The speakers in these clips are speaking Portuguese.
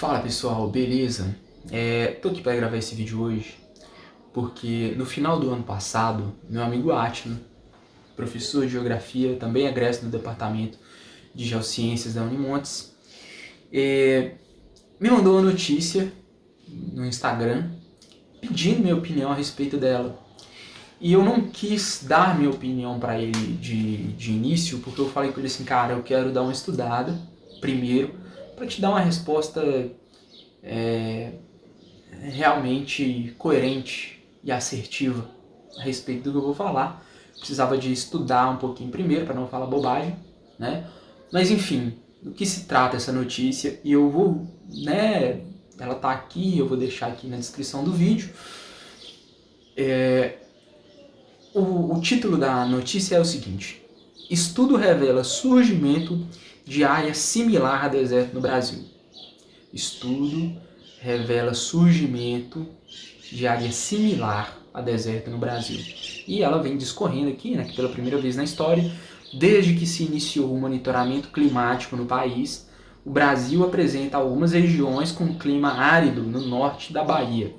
Fala pessoal, beleza? Tô aqui para gravar esse vídeo hoje porque no final do ano passado, meu amigo Átila, professor de Geografia, também egresso do Departamento de Geociências da Unimontes, me mandou uma notícia no Instagram pedindo minha opinião a respeito dela. E eu não quis dar minha opinião para ele de início, porque eu falei com ele assim, cara, eu quero dar uma estudada primeiro para te dar uma resposta realmente coerente e assertiva a respeito do que eu vou falar. Precisava de estudar um pouquinho primeiro para não falar bobagem, né? Mas enfim, do que se trata essa notícia? E eu vou, né? Ela tá aqui, eu vou deixar aqui na descrição do vídeo. O título da notícia é o seguinte: estudo revela surgimento de área similar a deserto no Brasil. Estudo revela surgimento de área similar a deserto no Brasil. E ela vem discorrendo aqui, né, que pela primeira vez na história, desde que se iniciou o monitoramento climático no país, o Brasil apresenta algumas regiões com clima árido no norte da Bahia.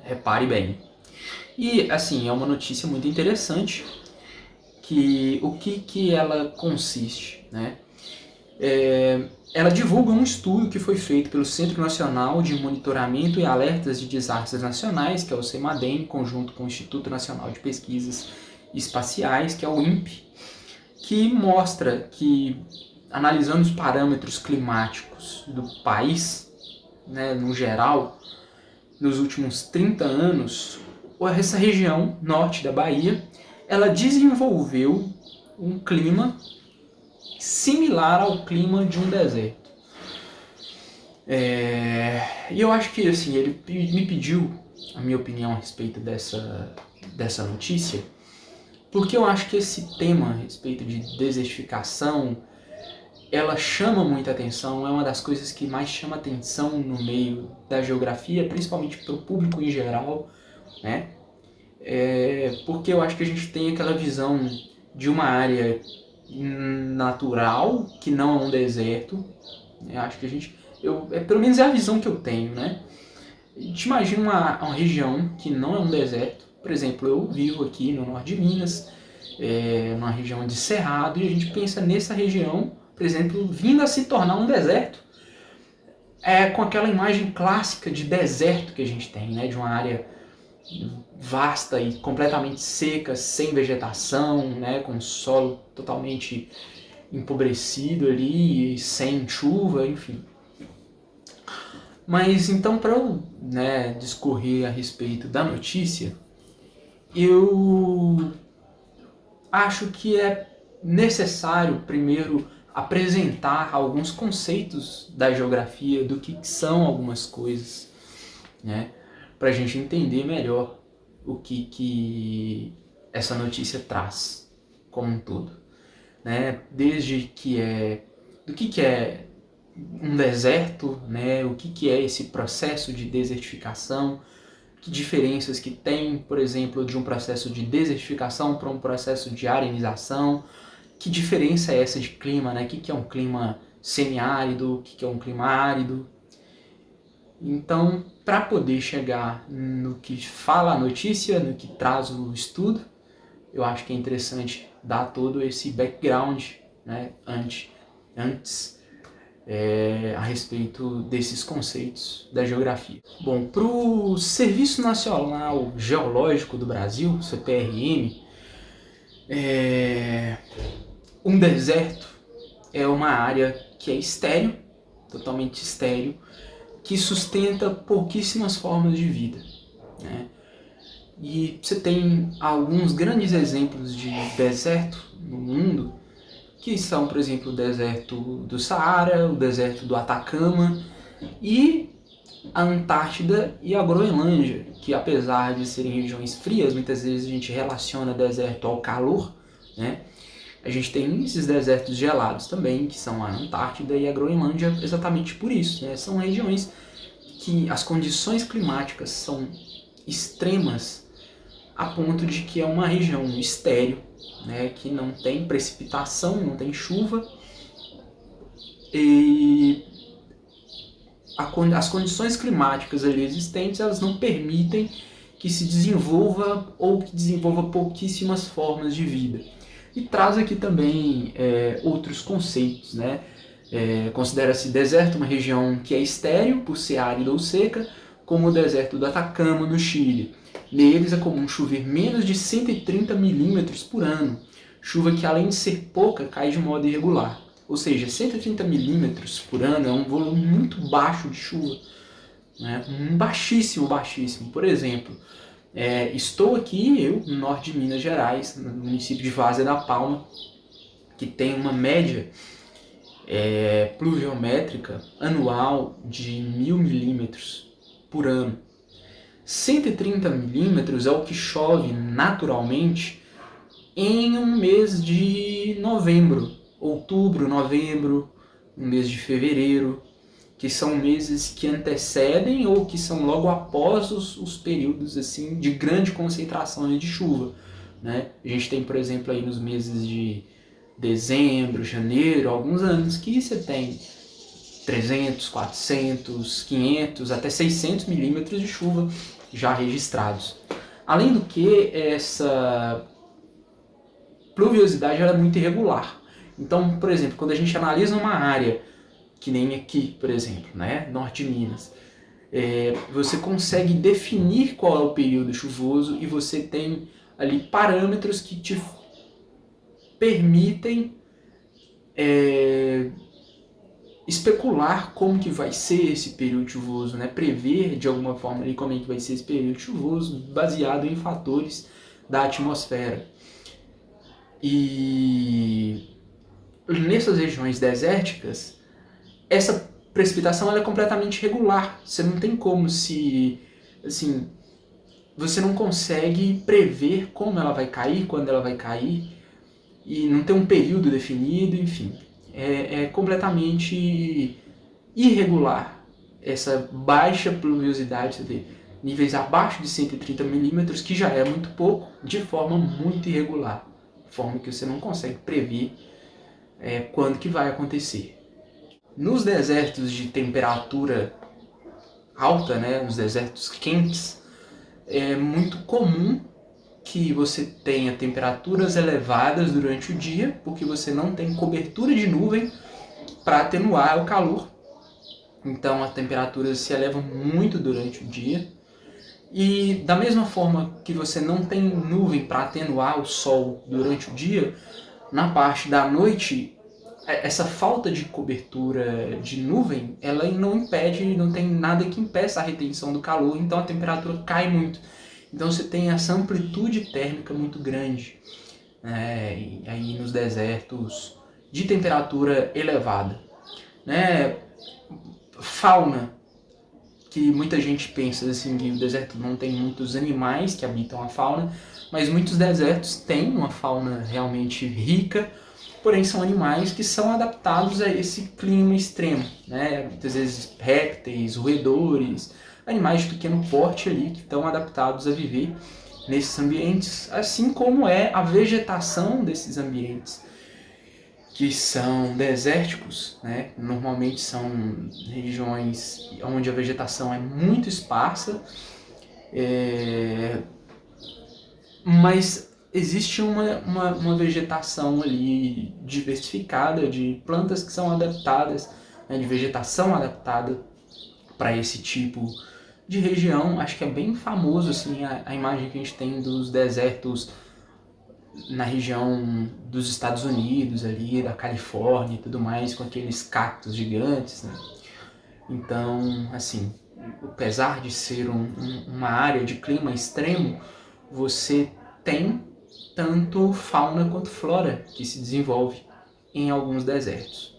Repare bem. E, assim, é uma notícia muito interessante, que o que ela consiste, né? Ela divulga um estudo que foi feito pelo Centro Nacional de Monitoramento e Alertas de Desastres Nacionais, que é o CEMADEM, em conjunto com o Instituto Nacional de Pesquisas Espaciais, que é o INPE, que mostra que, analisando os parâmetros climáticos do país, né, no geral, nos últimos 30 anos, essa região norte da Bahia, ela desenvolveu um clima similar ao clima de um deserto. E eu acho que assim, ele me pediu a minha opinião a respeito dessa notícia, porque eu acho que esse tema a respeito de desertificação, ela chama muita atenção, é uma das coisas que mais chama atenção no meio da geografia, principalmente para o público em geral, né? Porque eu acho que a gente tem aquela visão de uma área natural, que não é um deserto. Eu acho que pelo menos é a visão que eu tenho, né? A gente imagina uma região que não é um deserto. Por exemplo, eu vivo aqui no norte de Minas, numa região de cerrado, e a gente pensa nessa região, por exemplo, vindo a se tornar um deserto, com aquela imagem clássica de deserto que a gente tem, né? De uma área vasta e completamente seca, sem vegetação, né, com o solo totalmente empobrecido ali, sem chuva, enfim. Mas então, para eu, né, discorrer a respeito da notícia, eu acho que é necessário primeiro apresentar alguns conceitos da geografia, do que são algumas coisas, né, para a gente entender melhor o que essa notícia traz como um todo, né? Desde do que é um deserto, né? O que é esse processo de desertificação, que diferenças que tem, por exemplo, de um processo de desertificação para um processo de arenização, que diferença é essa de clima, né? O que é um clima semiárido, o que é um clima árido. Então, para poder chegar no que fala a notícia, no que traz o estudo, eu acho que é interessante dar todo esse background, né, antes a respeito desses conceitos da geografia. Bom, para o Serviço Nacional Geológico do Brasil, CPRM, um deserto é uma área que é estéril, totalmente estéril, que sustenta pouquíssimas formas de vida, né? E você tem alguns grandes exemplos de deserto no mundo, que são, por exemplo, o deserto do Saara, o deserto do Atacama e a Antártida e a Groenlândia, que apesar de serem regiões frias, muitas vezes a gente relaciona deserto ao calor, né? A gente tem esses desertos gelados também, que são a Antártida e a Groenlândia, exatamente por isso, né? São regiões que as condições climáticas são extremas a ponto de que é uma região estéril, né? Que não tem precipitação, não tem chuva, e as condições climáticas ali existentes, elas não permitem que se desenvolva ou que desenvolva pouquíssimas formas de vida. E traz aqui também outros conceitos, né? Considera-se deserto uma região que é estéril por ser árida ou seca, como o deserto do Atacama, no Chile. Neles é comum chover menos de 130 milímetros por ano, chuva que além de ser pouca, cai de modo irregular. Ou seja, 130 milímetros por ano é um volume muito baixo de chuva, né? Baixíssimo, baixíssimo. Por exemplo, estou aqui, eu, no norte de Minas Gerais, no município de Várzea da Palma, que tem uma média pluviométrica anual de 1.000 milímetros por ano. 130 milímetros é o que chove naturalmente em um mês de novembro, outubro, novembro, um mês de fevereiro, que são meses que antecedem ou que são logo após os períodos assim de grande concentração de chuva, né? A gente tem, por exemplo, aí nos meses de dezembro, janeiro, alguns anos que você tem 300, 400, 500, até 600 milímetros de chuva já registrados. Além do que, essa pluviosidade é muito irregular. Então, por exemplo, quando a gente analisa uma área, que nem aqui, por exemplo, né, norte de Minas, você consegue definir qual é o período chuvoso e você tem ali parâmetros que te permitem especular como que vai ser esse período chuvoso, né? Prever de alguma forma ali como é que vai ser esse período chuvoso, baseado em fatores da atmosfera. E nessas regiões desérticas, essa precipitação ela é completamente regular. Você não tem como assim, você não consegue prever como ela vai cair, quando ela vai cair, e não tem um período definido, enfim. É completamente irregular essa baixa pluviosidade, de níveis abaixo de 130 milímetros, que já é muito pouco, de forma muito irregular, de forma que você não consegue prever quando que vai acontecer. Nos desertos de temperatura alta, né, nos desertos quentes, é muito comum que você tenha temperaturas elevadas durante o dia, porque você não tem cobertura de nuvem para atenuar o calor. Então a temperatura se eleva muito durante o dia. E da mesma forma que você não tem nuvem para atenuar o sol durante o dia, na parte da noite, essa falta de cobertura de nuvem, ela não impede, não tem nada que impeça a retenção do calor, então a temperatura cai muito. Então você tem essa amplitude térmica muito grande, né? Aí nos desertos de temperatura elevada, né? Fauna, que muita gente pensa assim que o deserto não tem muitos animais que habitam a fauna, mas muitos desertos têm uma fauna realmente rica, porém são animais que são adaptados a esse clima extremo, né? Muitas vezes répteis, roedores, animais de pequeno porte ali que estão adaptados a viver nesses ambientes, assim como é a vegetação desses ambientes, que são desérticos, né? Normalmente são regiões onde a vegetação é muito esparsa, mas existe uma vegetação ali diversificada de plantas que são adaptadas, né? De vegetação adaptada para esse tipo de região. Acho que é bem famoso assim, a imagem que a gente tem dos desertos na região dos Estados Unidos, ali da Califórnia e tudo mais, com aqueles cactos gigantes, né? Então, assim, apesar de ser uma área de clima extremo, você tem tanto fauna quanto flora que se desenvolve em alguns desertos.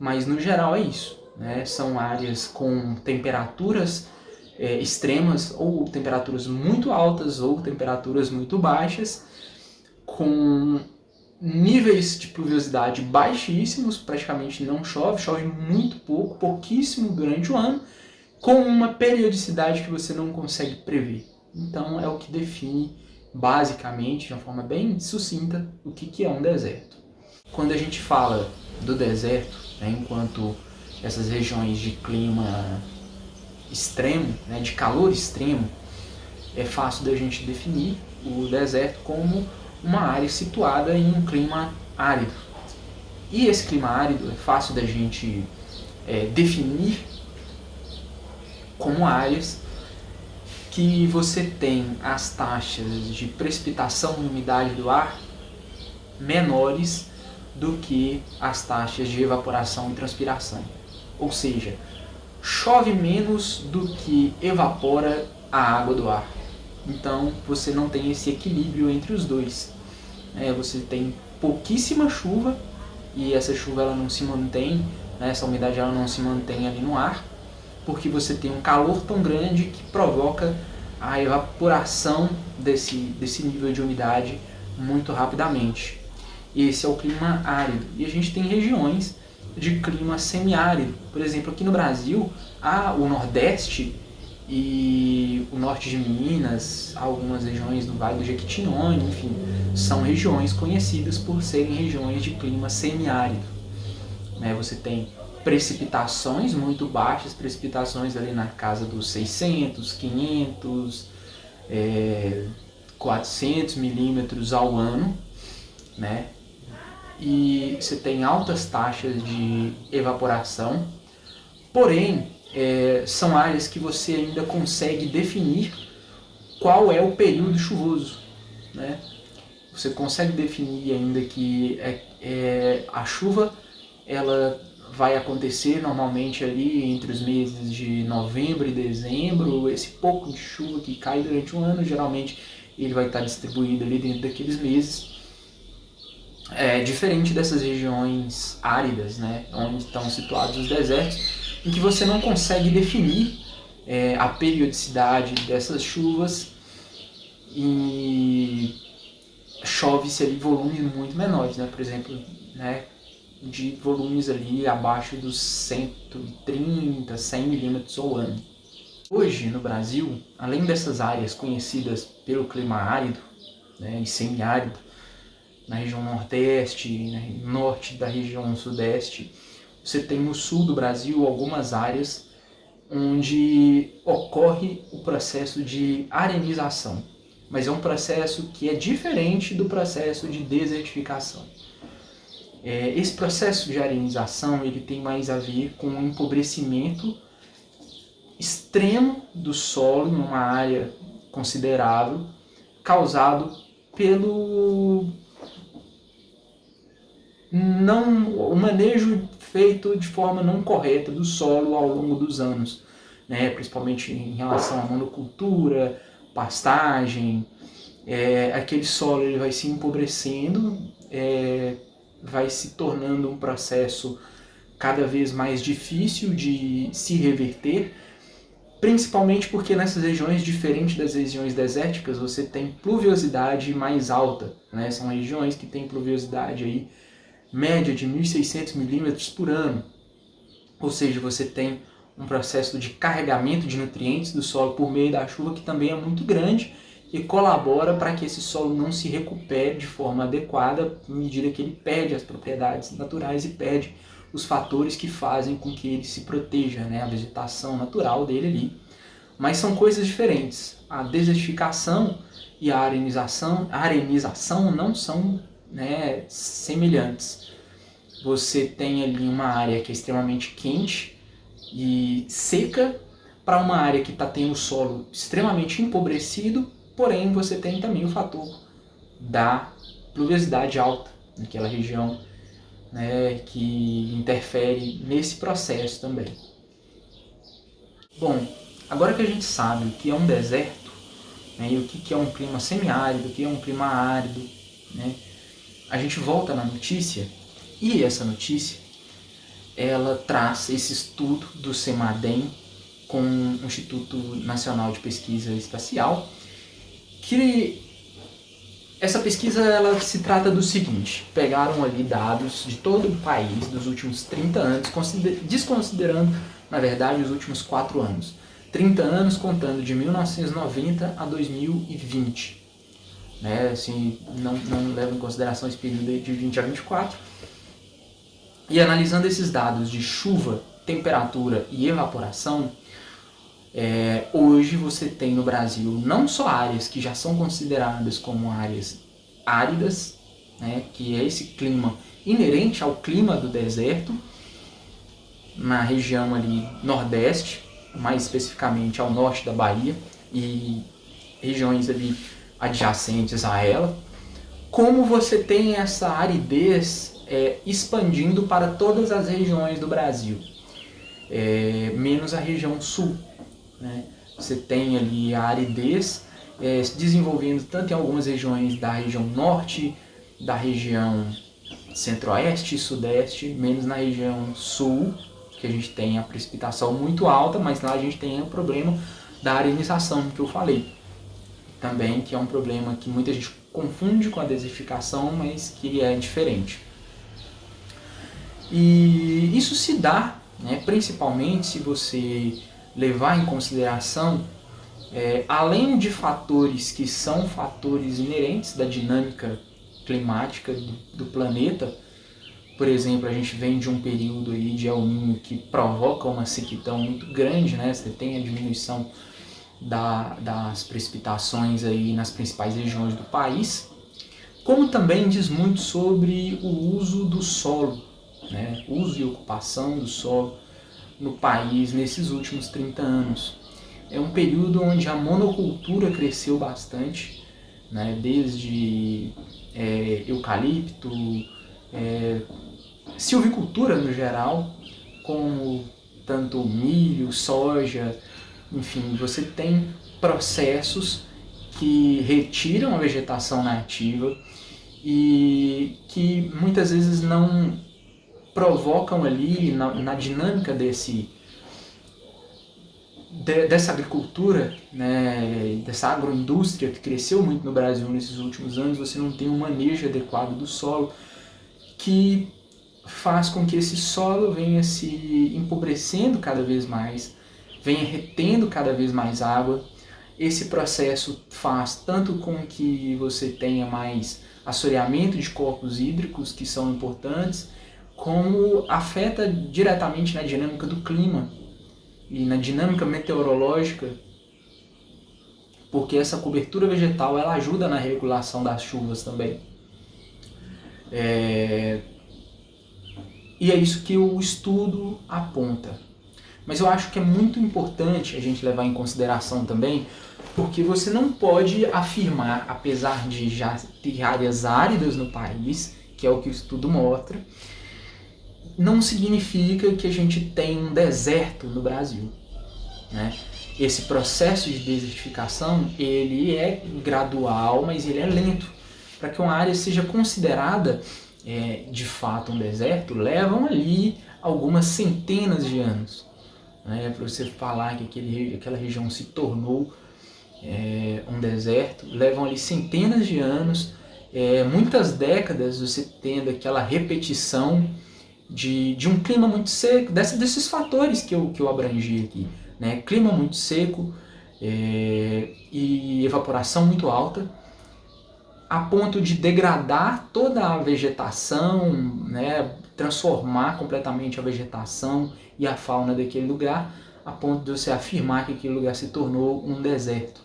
Mas no geral é isso, né? São áreas com temperaturas extremas, ou temperaturas muito altas ou temperaturas muito baixas, com níveis de pluviosidade baixíssimos, praticamente não chove, chove muito pouco, pouquíssimo durante o ano, com uma periodicidade que você não consegue prever. Então é o que define, basicamente, de uma forma bem sucinta, o que é um deserto. Quando a gente fala do deserto, né, enquanto essas regiões de clima extremo, né, de calor extremo, é fácil da gente definir o deserto como uma área situada em um clima árido. E esse clima árido é fácil da gente definir como áreas que você tem as taxas de precipitação e umidade do ar menores do que as taxas de evaporação e transpiração. Ou seja, chove menos do que evapora a água do ar. Então você não tem esse equilíbrio entre os dois. Você tem pouquíssima chuva e essa chuva ela não se mantém, né, essa umidade ela não se mantém ali no ar, porque você tem um calor tão grande que provoca a evaporação desse nível de umidade muito rapidamente. Esse é o clima árido. E a gente tem regiões de clima semiárido. Por exemplo, aqui no Brasil, o Nordeste e o norte de Minas, algumas regiões do Vale do Jequitinhonha, enfim, são regiões conhecidas por serem regiões de clima semiárido. Você tem precipitações muito baixas, precipitações ali na casa dos 600, 500, 400 milímetros ao ano, né? E você tem altas taxas de evaporação, porém são áreas que você ainda consegue definir qual é o período chuvoso, né? Você consegue definir ainda que a chuva ela vai acontecer normalmente ali entre os meses de novembro e dezembro. Esse pouco de chuva que cai durante um ano, geralmente ele vai estar distribuído ali dentro daqueles meses. Diferente dessas regiões áridas, né, onde estão situados os desertos, em que você não consegue definir a periodicidade dessas chuvas e chove-se ali volumes muito menores, né, por exemplo, né, de volumes ali abaixo dos 130, 100 milímetros ao ano. Hoje, no Brasil, além dessas áreas conhecidas pelo clima árido, né, e semiárido, na região nordeste, né, norte da região sudeste, você tem no sul do Brasil algumas áreas onde ocorre o processo de arenização, mas é um processo que é diferente do processo de desertificação. Esse processo de arenização ele tem mais a ver com o empobrecimento extremo do solo em uma área considerável, causado pelo o manejo feito de forma não correta do solo ao longo dos anos, né? Principalmente em relação à monocultura, pastagem. Aquele solo ele vai se empobrecendo, vai se tornando um processo cada vez mais difícil de se reverter, principalmente porque nessas regiões, diferente das regiões desérticas, você tem pluviosidade mais alta, né? São regiões que têm pluviosidade aí, média de 1.600 milímetros por ano, ou seja, você tem um processo de carregamento de nutrientes do solo por meio da chuva que também é muito grande e colabora para que esse solo não se recupere de forma adequada à medida que ele perde as propriedades naturais e perde os fatores que fazem com que ele se proteja, né? A vegetação natural dele ali. Mas são coisas diferentes. A desertificação e a arenização não são, né, semelhantes. Você tem ali uma área que é extremamente quente e seca para uma área que está tendo o solo extremamente empobrecido, porém você tem também o fator da pluviosidade alta naquela região, né, que interfere nesse processo também. Bom, agora que a gente sabe o que é um deserto, né, e o que é um clima semiárido, o que é um clima árido, né, a gente volta na notícia, e essa notícia ela traz esse estudo do CEMADEM com o Instituto Nacional de Pesquisa Espacial, que essa pesquisa ela se trata do seguinte: pegaram ali dados de todo o país dos últimos 30 anos, desconsiderando, na verdade, os últimos 4 anos. 30 anos contando de 1990 a 2020. Né? Assim, não leva em consideração esse período de 20 a 24. E analisando esses dados de chuva temperatura e evaporação, hoje você tem no Brasil não só áreas que já são consideradas como áreas áridas, né, que é esse clima inerente ao clima do deserto, na região ali nordeste, mais especificamente ao norte da Bahia e regiões ali adjacentes a ela, como você tem essa aridez expandindo para todas as regiões do Brasil, menos a região sul, né? Você tem ali a aridez se desenvolvendo tanto em algumas regiões da região norte, da região centro-oeste e sudeste, menos na região sul, que a gente tem a precipitação muito alta, mas lá a gente tem o problema da arenização que eu falei. Também, que é um problema que muita gente confunde com a desertificação, mas que é diferente. E isso se dá, né, principalmente se você levar em consideração, além de fatores que são fatores inerentes da dinâmica climática do planeta. Por exemplo, a gente vem de um período aí de El Niño que provoca uma sequidão muito grande, né? Você tem a diminuição das precipitações aí nas principais regiões do país, como também diz muito sobre o uso do solo, né? Uso e ocupação do solo no país nesses últimos 30 anos. É um período onde a monocultura cresceu bastante, né? Desde eucalipto, silvicultura no geral, como tanto milho, soja, enfim, você tem processos que retiram a vegetação nativa e que muitas vezes não provocam ali na dinâmica dessa agricultura, né, dessa agroindústria que cresceu muito no Brasil nesses últimos anos. Você não tem um manejo adequado do solo, que faz com que esse solo venha se empobrecendo cada vez mais, venha retendo cada vez mais água. Esse processo faz tanto com que você tenha mais assoreamento de corpos hídricos, que são importantes, como afeta diretamente na dinâmica do clima e na dinâmica meteorológica, porque essa cobertura vegetal ela ajuda na regulação das chuvas também. E é isso que o estudo aponta. Mas eu acho que é muito importante a gente levar em consideração também, porque você não pode afirmar, apesar de já ter áreas áridas no país, que é o que o estudo mostra, não significa que a gente tem um deserto no Brasil, né? Esse processo de desertificação, ele é gradual, mas ele é lento. Para que uma área seja considerada de fato um deserto, levam ali algumas centenas de anos, né, para você falar que aquela região se tornou um deserto. Levam ali centenas de anos, muitas décadas, você tendo aquela repetição de um clima muito seco, desses fatores que eu abrangi aqui, né? Clima muito seco e evaporação muito alta, a ponto de degradar toda a vegetação, né? Transformar completamente a vegetação e a fauna daquele lugar, a ponto de você afirmar que aquele lugar se tornou um deserto,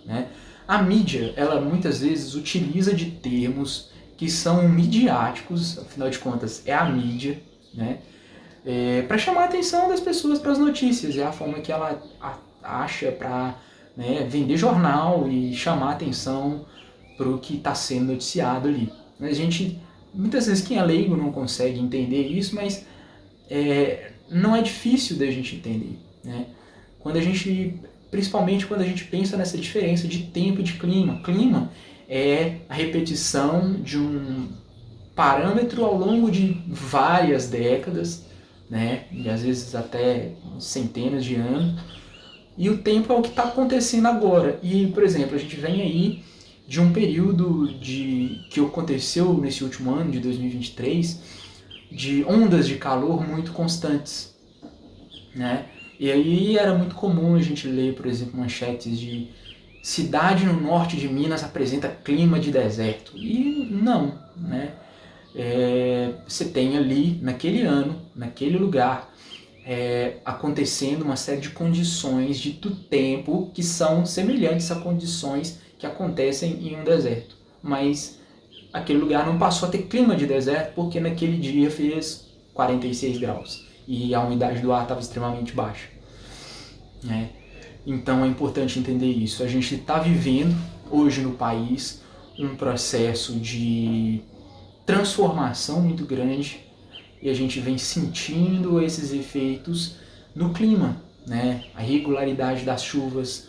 né? A mídia, ela muitas vezes utiliza de termos que são midiáticos, afinal de contas é a mídia, né? Para chamar a atenção das pessoas para as notícias. É a forma que ela acha para, né, vender jornal e chamar a atenção para o que está sendo noticiado ali. A gente, muitas vezes quem é leigo não consegue entender isso, mas não é difícil da gente entender, né? Principalmente quando a gente pensa nessa diferença de tempo e de clima. Clima é a repetição de um parâmetro ao longo de várias décadas, né? E às vezes até centenas de anos. E o tempo é o que está acontecendo agora. E, por exemplo, a gente vem aí de um período que aconteceu nesse último ano, de 2023, de ondas de calor muito constantes, né? E aí era muito comum a gente ler, por exemplo, manchetes de cidade no norte de Minas apresenta clima de deserto. E não, né? Você tem ali, naquele ano, naquele lugar, acontecendo uma série de condições do tempo que são semelhantes a condições que acontecem em um deserto. Mas aquele lugar não passou a ter clima de deserto porque naquele dia fez 46 graus e a umidade do ar estava extremamente baixa. Né? Então é importante entender isso. A gente está vivendo hoje no país um processo de transformação muito grande e a gente vem sentindo esses efeitos no clima, né? A irregularidade das chuvas,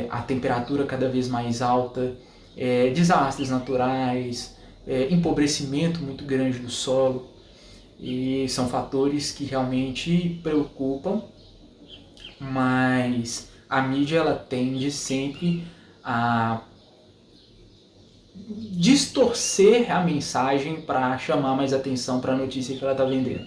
a temperatura cada vez mais alta, desastres naturais, empobrecimento muito grande do solo, e são fatores que realmente preocupam, mas a mídia ela tende sempre a distorcer a mensagem para chamar mais atenção para a notícia que ela está vendendo.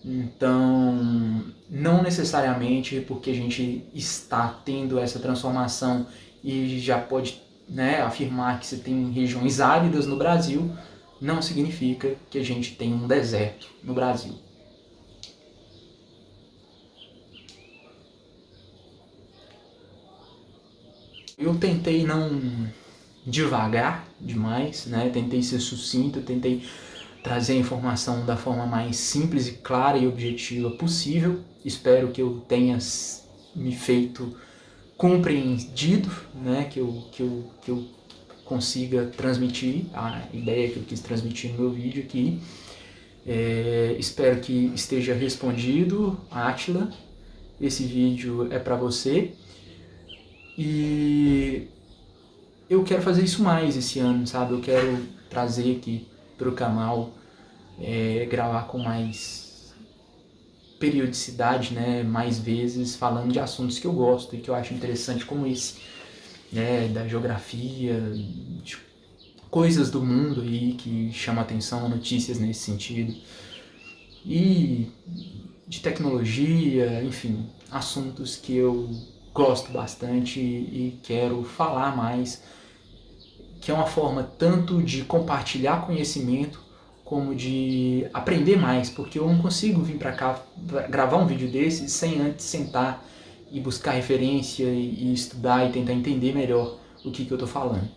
Então, não necessariamente porque a gente está tendo essa transformação e já pode, né, afirmar que você tem regiões áridas no Brasil, não significa que a gente tem um deserto no Brasil. Eu tentei não devagar demais, né? Tentei ser sucinto, tentei trazer a informação da forma mais simples e clara e objetiva possível. Espero que eu tenha me feito compreendido, né? Que eu consiga transmitir a ideia que eu quis transmitir no meu vídeo aqui. Espero que esteja respondido, Átila. Esse vídeo é para você. E eu quero fazer isso mais esse ano, sabe? Eu quero trazer aqui para o canal, gravar com mais periodicidade, né? Mais vezes, falando de assuntos que eu gosto e que eu acho interessante, como esse, né? Da geografia, de coisas do mundo aí que chamam a atenção, notícias nesse sentido. E de tecnologia, enfim, assuntos que eu gosto bastante e quero falar mais, que é uma forma tanto de compartilhar conhecimento como de aprender mais, porque eu não consigo vir para cá gravar um vídeo desse sem antes sentar e buscar referência e estudar e tentar entender melhor o que eu estou falando.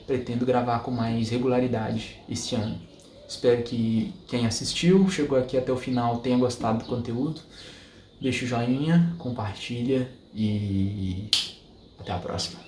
Pretendo gravar com mais regularidade este ano. Espero que quem assistiu, chegou aqui até o final, tenha gostado do conteúdo. Deixa o joinha, compartilha e até a próxima.